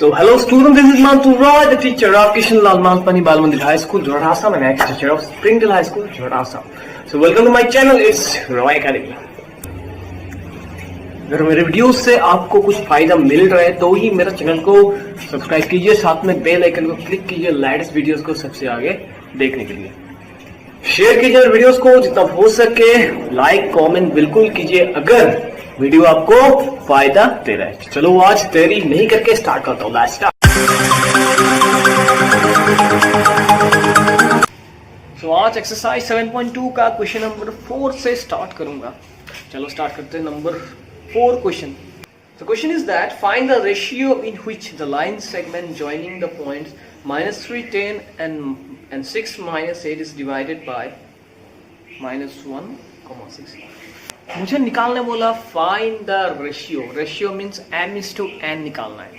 So, hello students, this is Mantu Roy, the teacher of Kishan Lal Manpani Bal Mandir High School, Jorhat Assam, and ex-teacher of Springdale High School, Jorhat Assam. So, welcome to my channel, it's Roy Academy. अगर मेरे videos से आपको कुछ फायदा मिल रहा है तो ही मेरा चैनल को सब्सक्राइब कीजिए, साथ में बेल आइकन को क्लिक कीजिए लेटेस्ट वीडियोस को सबसे आगे देखने के लिए। शेयर कीजिए वीडियोस को जितना हो सके, लाइक कमेंट बिल्कुल कीजिए अगर वीडियो आपको फायदा दे रहा है। चलो आज देरी नहीं करके स्टार्ट करता हूँ। Let's start. तो आज एक्सरसाइज 7.2 का क्वेश्चन नंबर 4 से स्टार्ट करूंगा। चलो स्टार्ट करते हैं number 4 question. The question is that find the ratio in which the line segment joining the points -3, 10 and 6 minus 8 is divided by -1, 6। मुझे निकालने बोला find the ratio. Ratio means m/n निकालना है।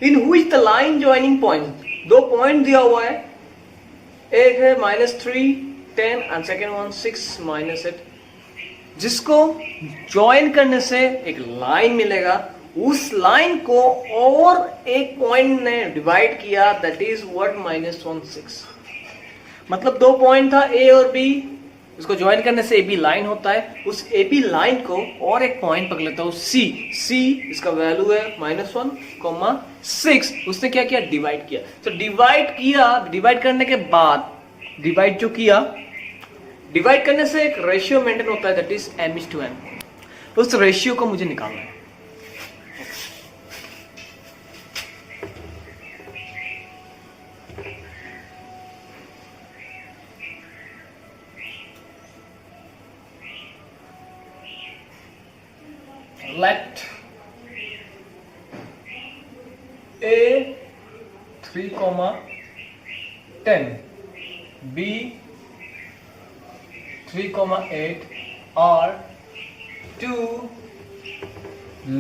इन which the line joining point, दो point दिया हुआ है, एक है -3, 10 एंड सेकेंड वन 6 -8, जिसको ज्वाइन करने से एक लाइन मिलेगा। उस लाइन को और एक पॉइंट ने डिवाइड किया, दैट इज व्हाट -1, 6। मतलब दो पॉइंट था ए और बी, इसको ज्वाइन करने से ए बी लाइन होता है। उस ए बी लाइन को और एक पॉइंट पकड़ लेता हूं सी। सी इसका वैल्यू है -1, 6। उसने क्या किया? डिवाइड किया। तो डिवाइड किया, डिवाइड करने के बाद डिवाइड जो किया, डिवाइड करने से एक रेशियो मेंटेन होता है, दैट इज m/n। उस रेशियो को मुझे निकालना है। Let A 3, 10 B 3, 8 are two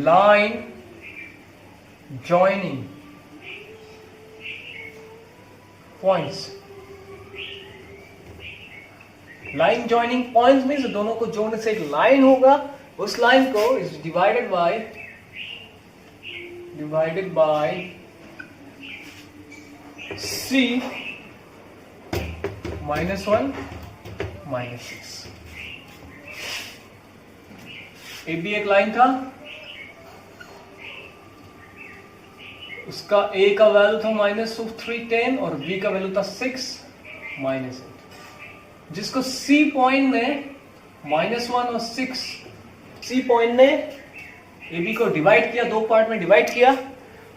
line joining points। Line joining points means दोनों को जोड़ने से एक लाइन होगा। उस लाइन को is divided by C -1, -6। A B एक लाइन था, उसका ए का वैल्यू था -3, 10 और बी का वैल्यू था 6, -8। जिसको सी पॉइंट ने -1 और 6, सी पॉइंट ने ए बी को डिवाइड किया, दो पार्ट में डिवाइड किया,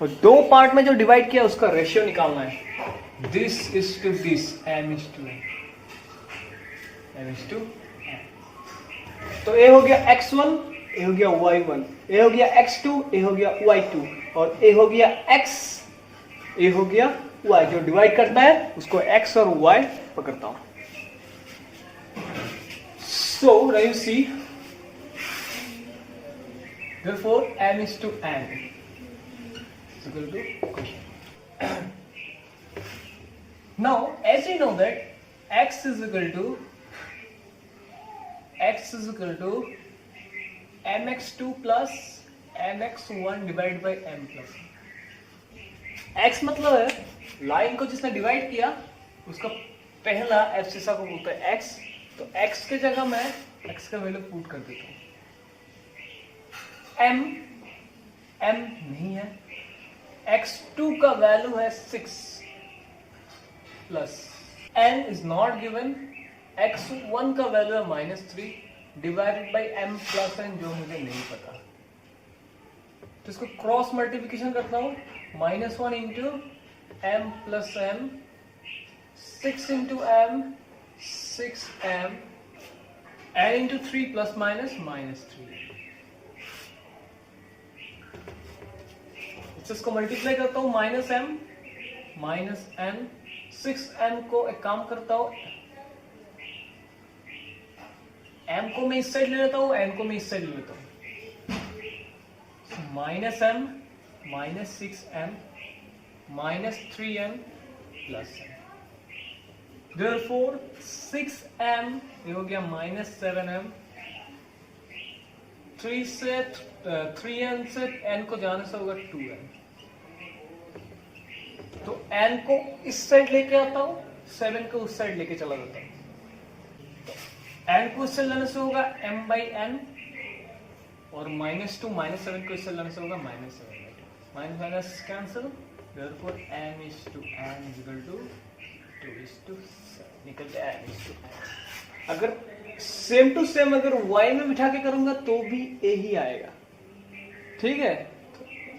और दो पार्ट में जो डिवाइड किया उसका रेशियो निकालना है। This is to this, m/n। तो ए हो गया x1, ए हो गया y1, ए हो गया x2, ए हो गया y2, और ए हो गया x, ए हो गया y। जो डिवाइड करता है उसको x और y पकड़ता हूं। सो now you see, therefore m/n is equal to question। Now as you know that x is equal to mx2 plus mx1 divided by m plus x। मतलब है लाइन को जिसने डिवाइड किया उसका पहला एब्सिसा को बोलते हैं x। तो x के जगह मैं x का वैल्यू पुट कर देता हूं। m नहीं है, x2 का वैल्यू है 6 plus n is not given, x1 का वैल्यू है -3 divided by m plus n, जो मुझे नहीं पता। तो इसको क्रॉस मल्टीप्लिकेशन करता हूं, -1 into m plus m, 6 into m, 6m, n into 3 plus -3। इसको मल्टीप्लाई करता हूं, -m, -n, 6m को एक काम करता हूं, m को मैं इस साइड ले लेता हूं, n को मैं इस साइड ले लेता हूं। -m, -6m, -3m plus m। Therefore 6m ये हो गया -7m, 3n से n को जाने से होगा 2n। तो n को इस साइड लेके आता हूं, 7 को उस साइड लेके चला जाता हूं। तो n को इससे लेने से होगा m/n और -2 -7 को इससे लेने से होगा -7। माइनस कैंसिल, therefore m/n = 2:7 निकल गया m/n। अगर सेम टू सेम अगर y में बिठा के करूंगा तो भी a ही आएगा, ठीक है।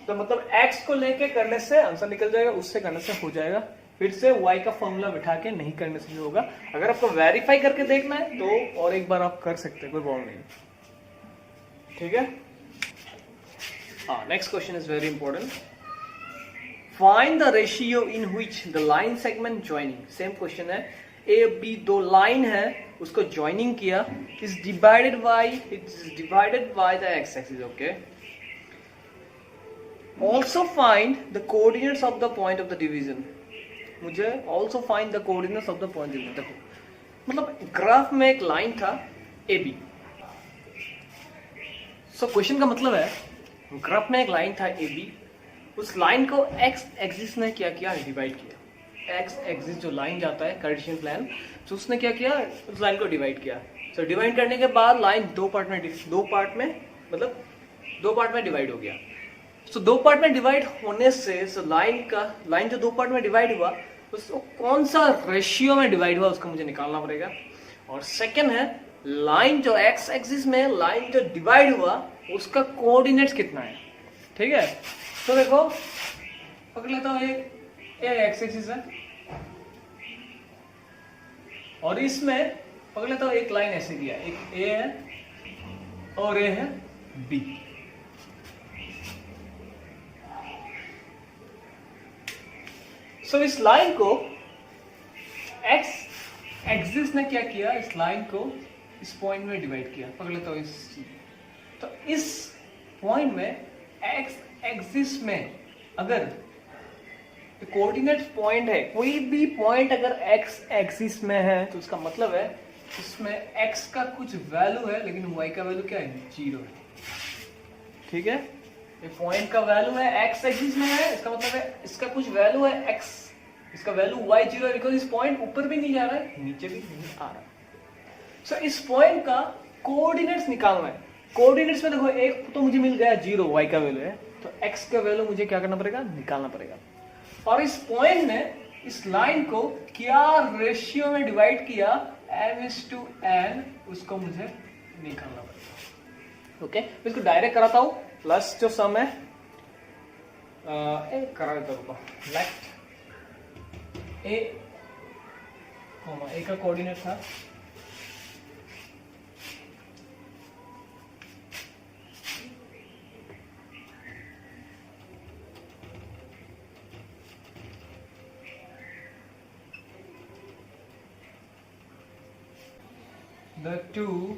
तो मतलब x को लेके करने से आंसर निकल जाएगा, उससे करने से हो जाएगा। फिर से y का फॉर्मूला बिठा के नहीं करने से भी होगा। अगर आपको वेरीफाई करके देखना है तो और एक बार आप कर सकते हैं, कोई प्रॉब्लम नहीं, ठीक है। हाँ, next question is very important. Find the ratio in which the line segment joining, same question है। ए बी दो लाइन है, उसको ज्वाइनिंग किया, is divided by the x axis, okay. Also find the coordinates of the point of the division। मुझे also find the coordinates of the point division। देखो मतलब graph में एक लाइन था AB। सो क्वेश्चन का मतलब है ग्राफ में एक लाइन था AB, उस लाइन को x एक्सिस ने क्या किया, डिवाइड किया। x एक्सिस जो लाइन जाता है कार्टेशियन प्लान, तो उसने क्या किया, उस लाइन को डिवाइड किया। सो डिवाइड करने के बाद लाइन दो पार्ट में डिवाइड हो गया। तो दो पार्ट में डिवाइड होने से लाइन जो दो पार्ट में डिवाइड हुआ उसको कौन सा रेशियो में डिवाइड हुआ उसको मुझे निकालना पड़ेगा। और सेकंड है लाइन जो एक्स एक्सिस में लाइन जो डिवाइड हुआ उसका कोऑर्डिनेट्स कितना है, ठीक है। तो देखो पकड़ लेता हूं, एक एक्स एक्सिस है और इसमें पकड़ लेता हूं एक लाइन ऐसे दिया, एक ए है और ए है बी। इस लाइन को एक्स एक्सिस ने क्या किया, इस लाइन को इस पॉइंट में डिवाइड किया। पकड़ लेता हूं तो इस पॉइंट में एक्स एक्सिस में अगर कोऑर्डिनेट पॉइंट है, कोई भी पॉइंट अगर एक्स एक्सिस में है तो उसका मतलब है इसमें एक्स का कुछ वैल्यू है लेकिन वाई का वैल्यू क्या है, 0 है, ठीक है। ये पॉइंट का वैल्यू है एक्स एक्सिस में है, इसका मतलब है इसका कुछ वैल्यू है एक्स, इसका वैल्यू y 0 है, बिकॉज इस पॉइंट ऊपर भी नहीं जा रहा है नीचे भी नहीं आ रहा है। सो इस पॉइंट का कोऑर्डिनेट्स निकालना है। कोऑर्डिनेट्स में देखो एक तो मुझे मिल गया 0, y का वैल्यू है, तो x का वैल्यू मुझे क्या करना पड़ेगा, निकालना पड़ेगा। और इस पॉइंट ने इस लाइन को क्या रेशियो में डिवाइड किया, m/n, उसको मुझे निकालना पड़ेगा, ओके। इसको डायरेक्ट कराता हूं, प्लस जो सम है करा देता हूं, लेफ्ट ए का कोऑर्डिनेट था the two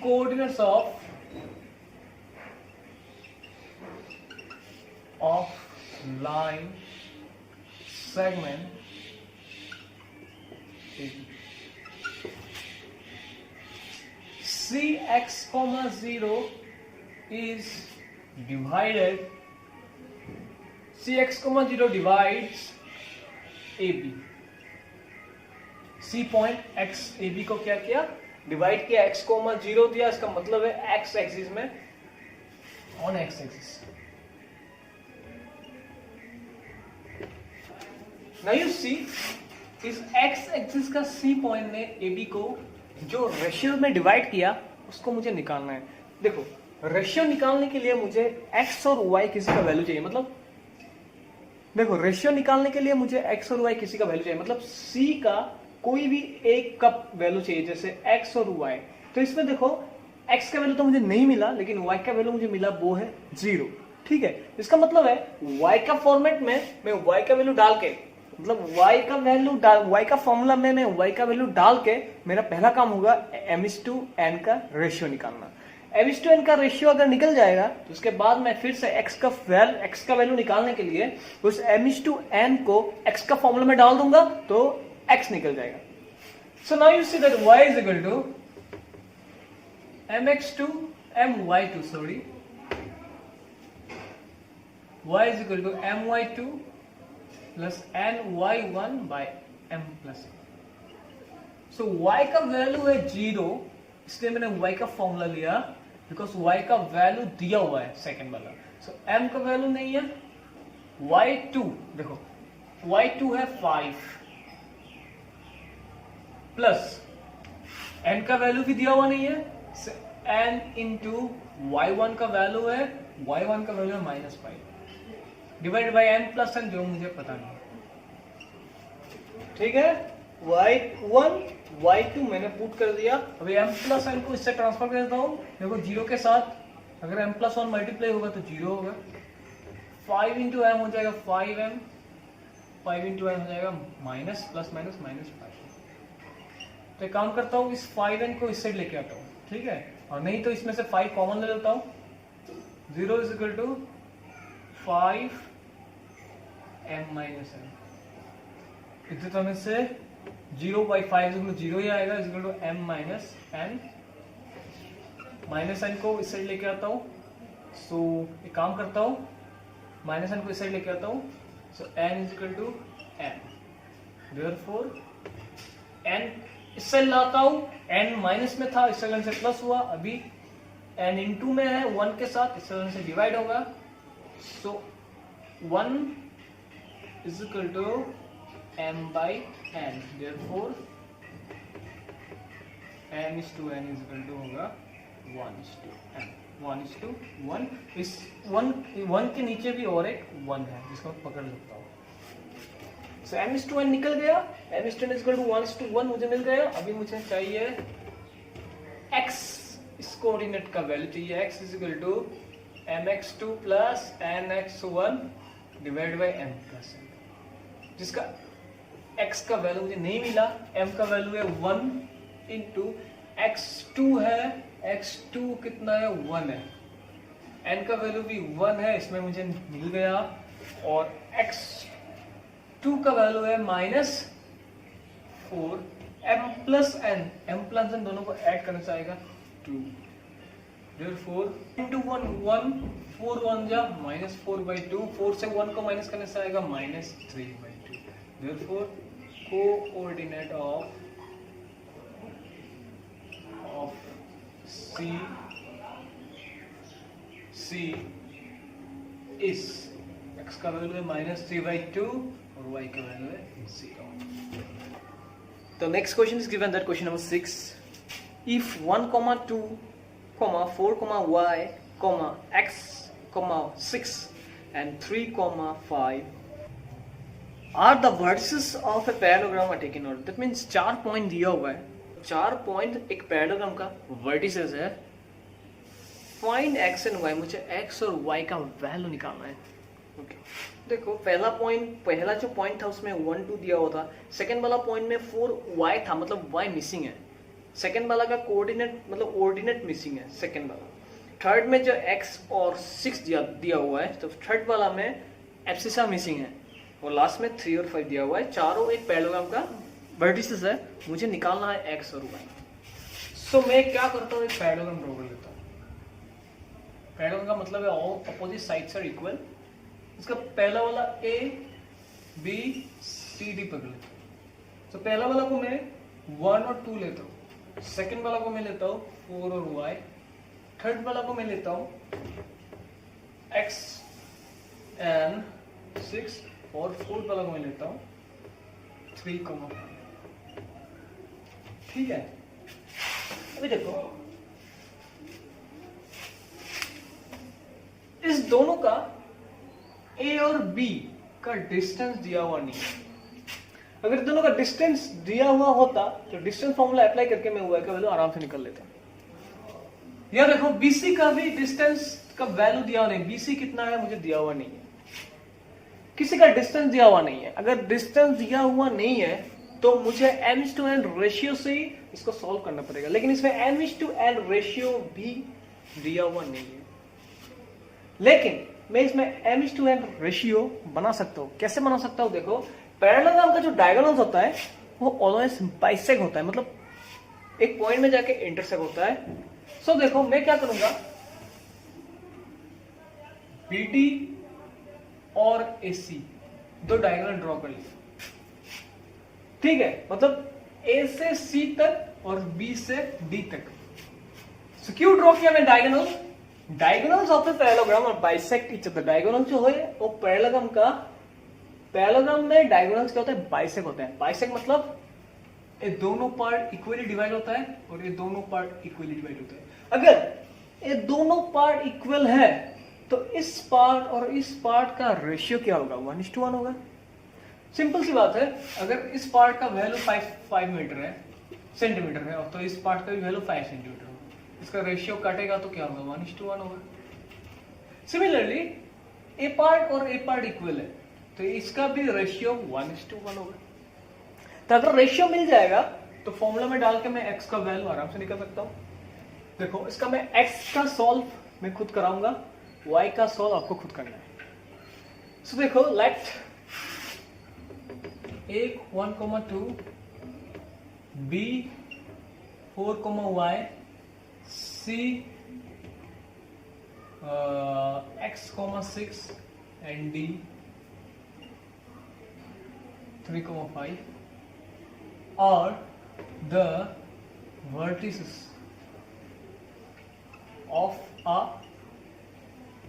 coordinates of line segment cx, 0 is divided, cx, 0 divides AB। C point x AB को क्या किया, डिवाइड किया, x, 0 दिया, इसका मतलब है x एक्सिस में, on x axis. Now you see इस x एक्सिस का C पॉइंट ने AB को जो रेशियो में डिवाइड किया उसको मुझे निकालना है। देखो रेशियो निकालने के लिए मुझे x और y किसी का वैल्यू चाहिए, मतलब देखो रेशियो निकालने के लिए मुझे x और y किसी का वैल्यू चाहिए, मतलब C का कोई भी एक का वैल्यू चाहिए, जैसे x और y। तो इसमें देखो x का वैल्यू तो मुझे नहीं मिला लेकिन y का वैल्यू मुझे मिला, वो है 0, ठीक है। इसका मतलब है y का फॉर्मेट में मैं y का वैल्यू डाल के, मतलब y का फॉर्मूला में मैं y का वैल्यू डाल के मेरा पहला काम होगा m/n का रेशियो निकालना। m/n का रेशियो अगर निकल जाएगा तो उसके बाद मैं फिर से x का वैल्यू निकालने के लिए उस m/n को x का फॉर्मूला में डाल दूंगा तो x निकल जाएगा। So now you see that y is equal to my2, sorry, y is equal to my2 plus ny1 by m plus. So y का वैल्यू है 0, इसलिए मैंने y का फॉर्मूला लिया बिकॉज y का वैल्यू दिया हुआ है सेकंड वाला। सो m का वैल्यू नहीं है, y2 देखो y2 है 5 प्लस n का वैल्यू भी दिया हुआ नहीं है, n इंटू y1 का वैल्यू है, y1 का वैल्यू है -5 divide by n plus n, जो मुझे पता नहीं। ठीक है, y1 y2 मैंने पुट कर दिया। अभी m प्लस n को इससे ट्रांसफर कर देता हूँ। देखो 0 के साथ अगर m प्लस 1 मल्टीप्लाई होगा तो 0 होगा। 5 इंटू m हो जाएगा 5m, 5 इंटू m हो जाएगा माइनस प्लस माइनस -5। तो एक काम करता हूँ, इस 5n को इस साइड लेके आता हूँ, ठीक है, और नहीं तो इसमें से 5 कॉमन ले लेता हूँ। 0 is equal to 5m minus n। इसी तरह से 0 बाई 5 0 ही आएगा, is equal to m minus n। Minus n को इस साइड लेके आता हूँ। सो एक काम करता हूँ, माइनस n को इस साइड लेके आता हूँ। So n is equal to m, therefore n इस साइड लाता हूँ, n माइनस में था, इस साइड से प्लस हुआ, अभी n इंटू में है 1 के साथ, इस साइड से डिवाइड होगा। So 1 is equal to m by n, therefore m is to n is equal to होगा 1 is to n, 1 is to 1। इस 1 के नीचे भी और एक 1 है जिसको मैं पकड़ सकता हूँ। So m is to n निकल गया, m is to n is equal to 1 is to 1 मुझे मिल गया। अभी मुझे चाहिए x, इस कोऑर्डिनेट का वैल्यू चाहिए। x is equal to mx2 plus nx1 divide by m plus n, जिसका x का वैल्यू मुझे नहीं मिला। m का वैल्यू है 1 इंटू x2 है, x2 कितना है 1 है, n का वैल्यू भी 1 है, इसमें मुझे मिल गया। और x2 का वैल्यू है -4, m प्लस n दोनों को ऐड करना चाहेगा 2, देयरफॉर इंटू 1 1, 4 1 जा -4/2, 4 से 1 को माइनस करने से आएगा -3/2, देयरफॉर कोऑर्डिनेट ऑफ C इस x का वैल्यू है -3/2 और y का वैल्यू है 0। तो next question is given, that question number 6। If 1, 2, 4, y, x, 6 and 3, 5 are the vertices of a parallelogram are taken order। that means 4 point दिया हुआ है, 4 पॉइंट एक पैरालोग्राम का वर्टिसेस है। फाइंड x एंड y, मुझे x और y का value निकालना है। ओके, देखो पहला जो पॉइंट था उसमें 1 2 दिया हुआ था, सेकंड वाला पॉइंट में 4 y था, मतलब y मिसिंग है। सेकंड वाला का कोऑर्डिनेट मतलब ऑर्डिनेट मिसिंग है सेकंड वाला। थर्ड में जो x और 6 दिया हुआ है, तो थर्ड वाला में एब्सिसा मिसिंग है, और लास्ट में 3 और 5 दिया हुआ है। चारों एक पैरालोग्राम का वर्टिसेस है, मुझे निकालना है x और y। सो मैं क्या करता हूँ, एक पैरालोग्राम ड्रॉ कर लेता हूँ। पैरालोग्राम का मतलब है all opposite sides are equal. इसका पहला वाला a b c d पकड़ लेता हूँ। तो पहला वाला को मैं 1 और 2 लेता हूँ, सेकंड वाला को मैं लेता हूँ 4 और y, थर्ड वाला को मैं लेता हूँ x and 6 और फोर्थ वाला को मैं लेता हूँ 3, 5। ठीक है, अभी देखो इस दोनों का A और B का डिस्टेंस दिया हुआ नहीं है। अगर दोनों का डिस्टेंस दिया हुआ होता तो डिस्टेंस फॉर्मूला अप्लाई करके मैं y का वैल्यू आराम से निकल लेता। या देखो BC का भी डिस्टेंस का वैल्यू दिया हुआ नहीं, BC कितना है मुझे दिया हुआ नहीं है, किसी का डिस्टेंस दिया हुआ नहीं है। अगर डिस्टेंस दिया हुआ नहीं है तो मुझे m/n रेशियो से ही इसको सॉल्व करना पड़ेगा, लेकिन इसमें m/n रेशियो भी दिया हुआ नहीं है। लेकिन मैं इसमें m/n रेशियो बना सकता हूँ। कैसे बना सकता हूँ, देखो पैरेललोग्राम का जो डायगोनल होता है वो ऑलवेज बाइसेक्ट होता है, मतलब एक पॉइंट में जाके इंटरसेक्ट होता है। सो देखो मैं क्या करूंगा, BD और AC दो डायगोनल ड्रॉ कर लिए, ठीक है, मतलब A से C तक और B से D तक। So, क्यों ड्रॉ किया मैं diagonal? Diagonals of the parallelogram और बाइसेक्ट ईच अदर। डायगोनल जो है वो पैरेललोग्राम में डायगोनल्स क्या होता है? बाइसेक्ट होता है। बाइसेक्ट मतलब ये दोनों पार्ट इक्वली डिवाइड होता है और ये दोनों पार्ट इक्वली डिवाइड होता है। अगर ये दोनों पार्ट इक्वल है तो इस पार्ट और इस पार्ट का रेशियो क्या होगा? 1:1 होगा। सिंपल सी बात है, अगर इस पार्ट का वैल्यू 5 मीटर है, सेंटीमीटर है, तो इस पार्ट का भी वैल्यू 5 सेंटीमीटर होगा, इसका रेशियो काटेगा तो क्या होगा? 1:1 होगा। सिमिलरली ए पार्ट और ए पार्ट इक्वल है तो इसका भी रेशियो 1:1 होगा। तो अगर रेशियो मिल जाएगा तो फॉर्मूला में डाल के मैं x का वैल्यू आराम से निकाल सकता हूं। देखो, इसका मैं x का सॉल्व मैं खुद कराऊंगा, y का सॉल्व आपको खुद करना है। सो देखो, late a 1,2 b 4,y c x,6 and d 3,5 are the vertices of a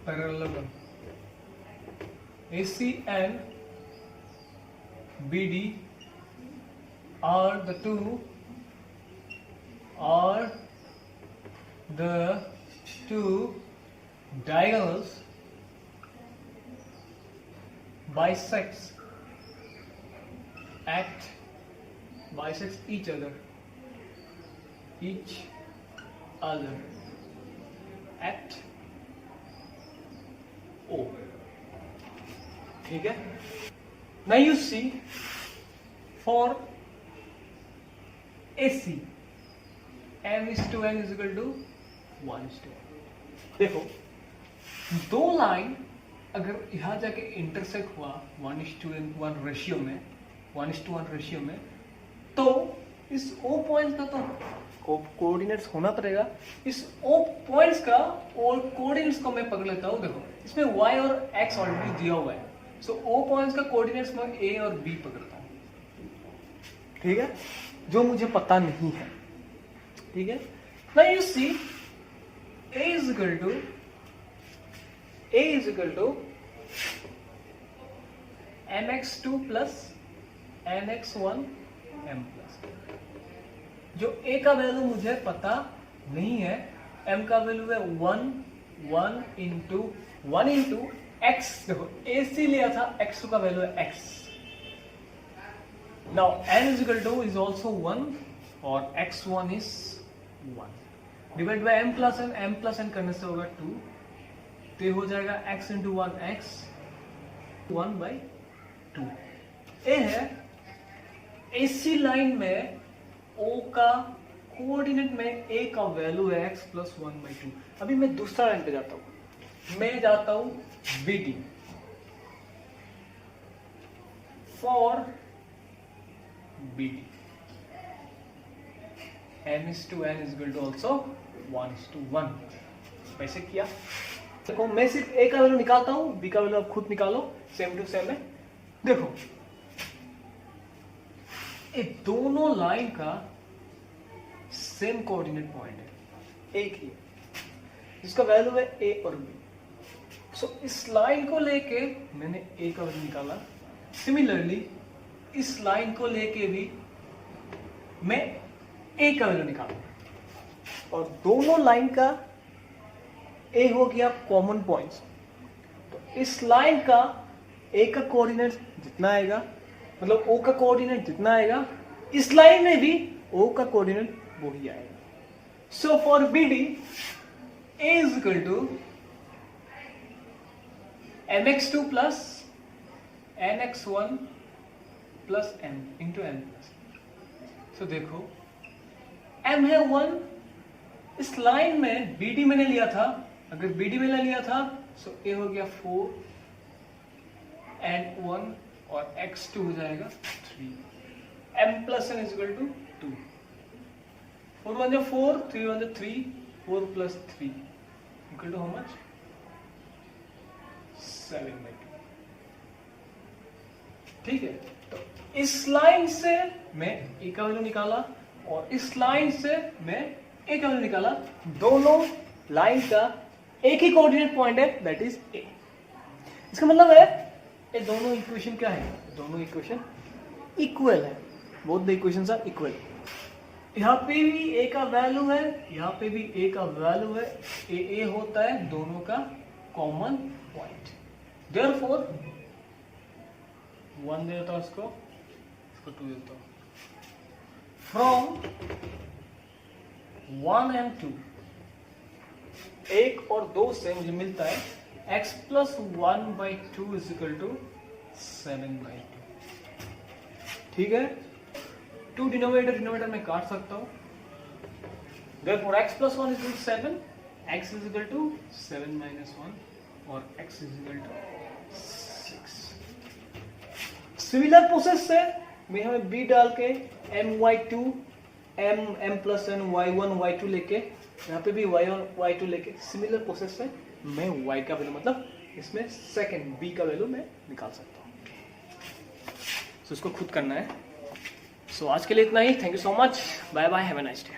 parallelogram. AC and BD are the two diagonals bisects each other at O, ठीक है। Now you see for AC m/n is equal to 1:1। देखो, दो line अगर यहां जाके intersect हुआ 1:1 ratio में, 1:1 ratio में, तो इस O पॉइंट का तो कोऑर्डिनेट्स होना पड़ेगा। इस O पॉइंट्स का और कोऑर्डिनेट्स को मैं पकड़ लेता हूं। देखो, इसमें y और x ऑलरेडी दिया हुआ है, सो O पॉइंट्स का कोऑर्डिनेट्स मैं A और B पकड़ता हूं, ठीक है, जो मुझे पता नहीं है, ठीक है। Now you see A is equal to mx2 plus nx1 m plus, जो A का वैल्यू मुझे पता नहीं है, m का वैल्यू है 1 इंटू x। देखो, AC लिया था, x2 का वैल्यू है x। Now n is equal to is also 1 और x1 is 1 divide by m plus n करने से होगा 2, तो ये हो जाएगा x इंटू 1 x 1/2। ये है AC लाइन में O का कोऑर्डिनेट में A का वैल्यू है x प्लस 1/2। अभी मैं दूसरा लाइन पे जाता हूं, मैं जाता हूं BD for BD m/n is equal to also 1:1। वैसे किया, देखो मैं सिर्फ A का वैल्यू निकालता हूं, B का वैल्यू आप खुद निकालो, सेम टू सेम है। देखो, ये दोनों लाइन का सेम कोऑर्डिनेट पॉइंट है, एक ही, जिसका वैल्यू है A और B। सो इस लाइन को लेके मैंने A का वैल्यू निकाला, सिमिलरली इस लाइन को लेके भी मैं A का वैल्यू निकाला, और दोनों लाइन का A हो गया कॉमन पॉइंट्स। तो इस लाइन का A का कोऑर्डिनेट जितना आएगा, मतलब O का कोऑर्डिनेट जितना आएगा, इस लाइन में भी O का कोऑर्डिनेट वही आएगा। So for BD A is equal to mx2 plus nx1 plus m into n plus। सो देखो, m है 1, इस लाइन में BD मैंने लिया था, अगर BD मैंने लिया था तो A हो गया 4 and 1 और x2 हो जाएगा 3, m plus n is equal to 2, 4 1 is 4, 3 1 is 3, 4 plus 3 equal to how much? 7/2। ठीक है, तो इस लाइन से मैं ए का वैल्यू निकाला और इस लाइन से मैं ए का वैल्यू निकाला। दोनों लाइन का एक ही कोऑर्डिनेट पॉइंट है, दैट इज ए। इसका मतलब है ये दोनों इक्वेशन क्या है, दोनों इक्वेशन इक्वल है, both the equations are equal. यहाँ पे भी ए का वैल्यू है, यहाँ पे भी ए का वैल्यू है, ए होता है दोनों का कॉमन पॉइंट। देयरफॉर 1 दे देता हूं इसको 2 देता हूं। फ्रॉम 1 and 2, 1 और 2 से मुझे मिलता है x plus 1/2 is equal to 7/2। ठीक है, 2 डिनोमिनेटर में काट सकता हूं। Therefore x plus 1 is equal to 7, x is equal to 7 minus 1 और x is equal to 6। Similar process से मैं हमें b डाल के my2 m plus n y1 y2 लेके यहाँ पे भी y1 y2 लेके सिमिलर प्रोसेस से मैं y का वैल्यू मतलब इसमें सेकंड b का वैल्यू मैं निकाल सकता हूँ। सो इसको खुद करना है। सो आज के लिए इतना ही। Thank you so much, bye bye, have a nice day.